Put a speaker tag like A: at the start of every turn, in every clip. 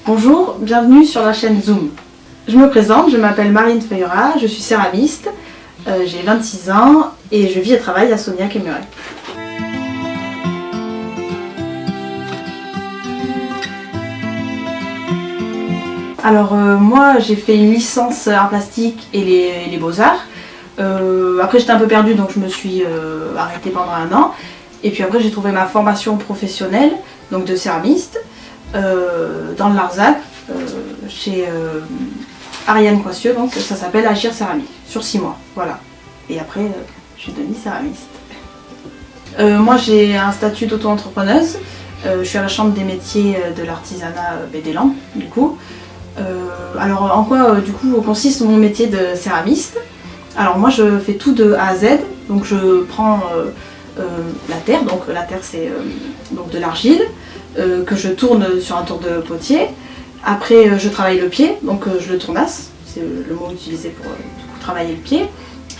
A: Bonjour, bienvenue sur la chaîne Zoom. Je me présente, je m'appelle Marine Feuillerat, je suis céramiste, j'ai 26 ans et je vis et travaille à Soignac-et-Muret. Alors moi j'ai fait une licence art plastique et les beaux-arts. Après j'étais un peu perdue donc je me suis arrêtée pendant un an. Et puis après j'ai trouvé ma formation professionnelle donc de céramiste dans le Larzac chez Ariane Coissieux, donc ça s'appelle Agir Céramique, sur 6 mois, voilà. Et après je suis devenue céramiste. Moi j'ai un statut d'auto-entrepreneuse, je suis à la chambre des métiers de l'artisanat Bédélan du coup. Alors en quoi du coup consiste mon métier de céramiste? Alors moi je fais tout de A à Z, donc je prends la terre, donc la terre c'est donc de l'argile que je tourne sur un tour de potier. Après je travaille le pied, donc je le tournasse, c'est le mot utilisé pour du coup, travailler le pied.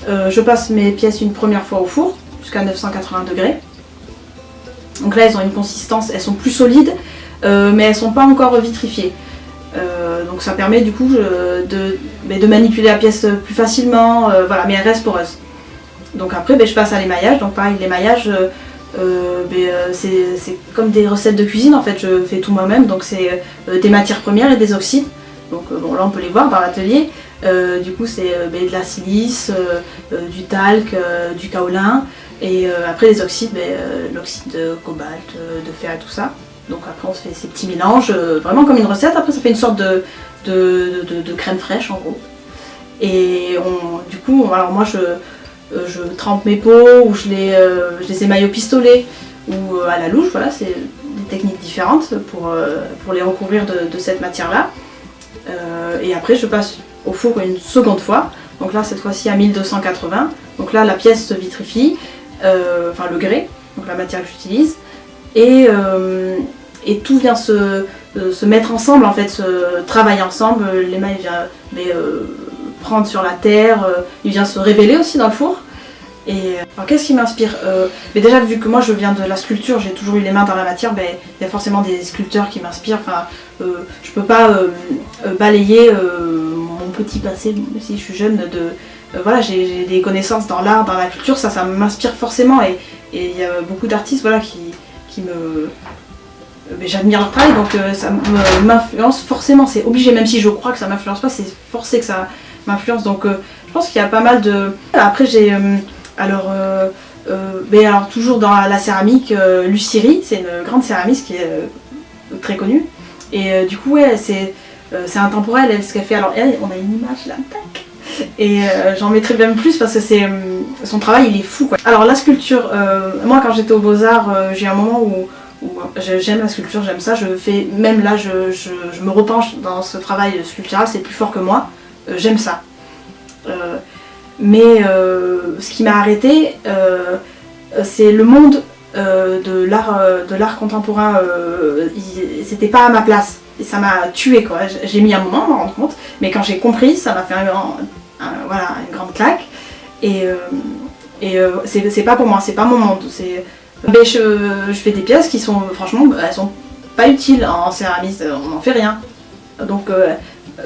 A: Je passe mes pièces une première fois au four jusqu'à 980 degrés. Donc là elles ont une consistance, elles sont plus solides mais elles sont pas encore vitrifiées. Donc ça permet du coup de manipuler la pièce plus facilement, voilà, mais elle reste poreuse. Donc après je passe à l'émaillage, donc pareil l'émaillage c'est comme des recettes de cuisine en fait, je fais tout moi-même, donc c'est des matières premières et des oxydes. Donc bon là on peut les voir dans l'atelier, du coup c'est de la silice, du talc, du kaolin, et après les oxydes, l'oxyde de cobalt, de fer et tout ça. Donc après on se fait ces petits mélanges, vraiment comme une recette, après ça fait une sorte de crème fraîche en gros. Et du coup, alors moi je trempe mes pots, ou je les émaille au pistolet, ou à la louche, voilà, c'est des techniques différentes pour les recouvrir de cette matière-là. Et après je passe au four une seconde fois, donc là cette fois-ci à 1280, donc là la pièce se vitrifie, enfin le grès, donc la matière que j'utilise. Et tout vient se mettre ensemble, en fait, se travailler ensemble. L'émail vient prendre sur la terre, il vient se révéler aussi dans le four. Et alors qu'est-ce qui m'inspire? Mais déjà vu que moi je viens de la sculpture, j'ai toujours eu les mains dans la matière, il y a forcément des sculpteurs qui m'inspirent. Enfin, je peux pas balayer mon petit passé, même si je suis jeune, voilà, j'ai des connaissances dans l'art, dans la culture, ça m'inspire forcément. Et il y a beaucoup d'artistes voilà, qui me... j'admire leur travail, donc ça m'influence forcément, c'est obligé, même si je crois que ça m'influence pas, c'est forcé que ça m'influence, donc je pense qu'il y a pas mal de... Après j'ai, alors toujours dans la céramique, Lucie, c'est une grande céramiste qui est très connue, et du coup ouais, c'est intemporel ce qu'elle fait, alors elle, on a une image là, tac. Et j'en mettrai même plus parce que son travail il est fou quoi. Alors la sculpture, moi quand j'étais aux Beaux-Arts, j'ai un moment où j'aime la sculpture, j'aime ça, je fais, même là je me repenche dans ce travail sculptural, c'est plus fort que moi, j'aime ça. Mais ce qui m'a arrêtée, c'est le monde de l'art contemporain, c'était pas à ma place, et ça m'a tuée quoi, j'ai mis un moment à m'en rendre compte, mais quand j'ai compris, ça m'a fait voilà, une grande claque, et c'est pas pour moi, c'est pas mon monde, je fais des pièces qui sont, franchement, elles sont pas utiles en céramisme, on n'en fait rien. Donc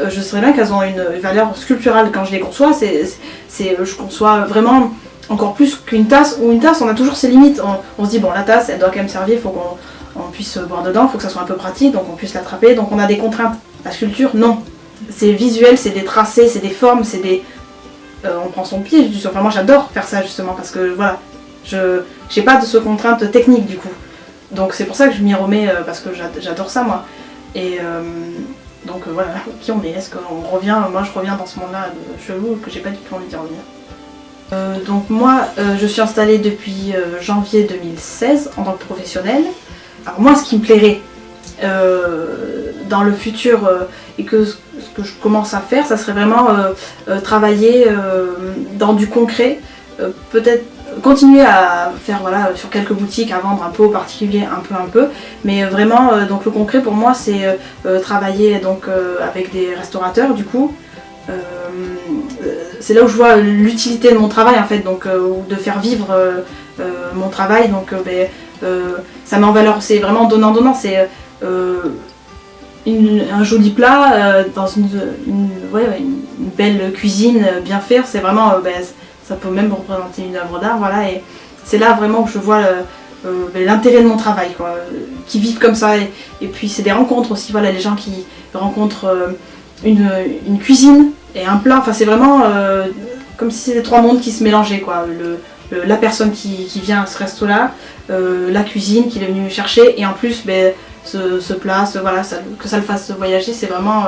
A: je sais bien qu'elles ont une valeur sculpturale quand je les conçois, je conçois vraiment encore plus qu'une tasse, ou une tasse on a toujours ses limites, on se dit bon la tasse elle doit quand même servir, il faut qu'on puisse boire dedans, il faut que ça soit un peu pratique, donc on puisse l'attraper, donc on a des contraintes. La sculpture non, c'est visuel, c'est des tracés, c'est des formes, c'est des... on prend son pied, enfin moi j'adore faire ça justement parce que voilà, je n'ai pas de ce contrainte technique du coup. Donc c'est pour ça que je m'y remets parce que j'adore ça moi. Et donc voilà, qui on est? Est-ce qu'on revient? Moi je reviens dans ce monde-là de chelou que j'ai pas du tout envie d'y revenir. Donc moi je suis installée depuis janvier 2016 en tant que professionnelle. Alors moi ce qui me plairait dans le futur et ce que je commence à faire, ça serait vraiment travailler dans du concret, peut-être continuer à faire voilà, sur quelques boutiques, à vendre un peu aux particuliers, un peu, mais vraiment donc le concret pour moi c'est travailler donc avec des restaurateurs du coup. C'est là où je vois l'utilité de mon travail en fait, donc de faire vivre mon travail, donc ça met en valeur, c'est vraiment donnant-donnant, c'est un joli plat dans une belle cuisine bien faite, c'est vraiment, ça peut même représenter une œuvre d'art, voilà, et c'est là vraiment que je vois l'intérêt de mon travail, quoi, qui vivent comme ça, et puis c'est des rencontres aussi, voilà, les gens qui rencontrent une cuisine et un plat, enfin c'est vraiment comme si c'était trois mondes qui se mélangeaient, quoi, la personne qui vient à ce resto là, la cuisine qu'il est venu chercher, et en plus ce plat, voilà, que ça le fasse voyager, c'est vraiment,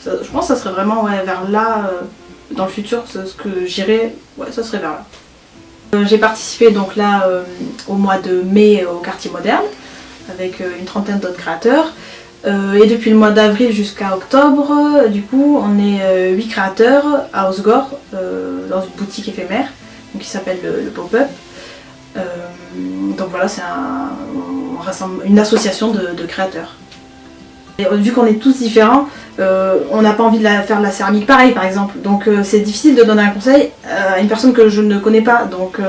A: je pense que ça serait vraiment vers là, dans le futur, ce que j'irais, ça serait vers là. J'ai participé donc là au mois de mai au Quartier Moderne, avec une trentaine d'autres créateurs. Et depuis le mois d'avril jusqu'à octobre, du coup, on est 8 créateurs à Osgore, dans une boutique éphémère donc, qui s'appelle le Pop-Up. Donc voilà, c'est une association de créateurs. Et vu qu'on est tous différents, on n'a pas envie de faire de la céramique pareil par exemple. Donc c'est difficile de donner un conseil à une personne que je ne connais pas. Donc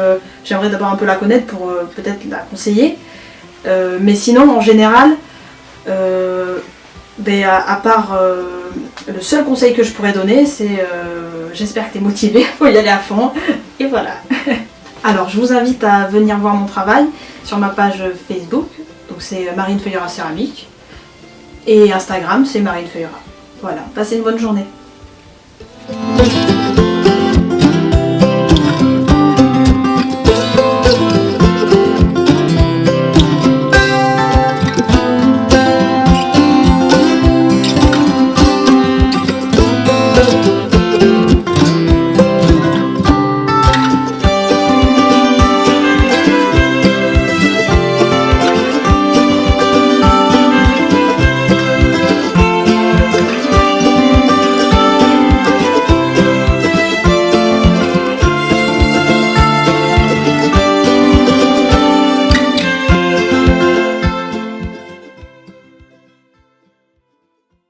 A: j'aimerais d'abord un peu la connaître pour peut-être la conseiller. Mais sinon, en général, à part le seul conseil que je pourrais donner, c'est j'espère que tu es motivé, faut y aller à fond, et voilà. Alors je vous invite à venir voir mon travail sur ma page Facebook, donc c'est Marine Feuillera Céramique, et Instagram c'est Marine Feuillera. Voilà, passez une bonne journée.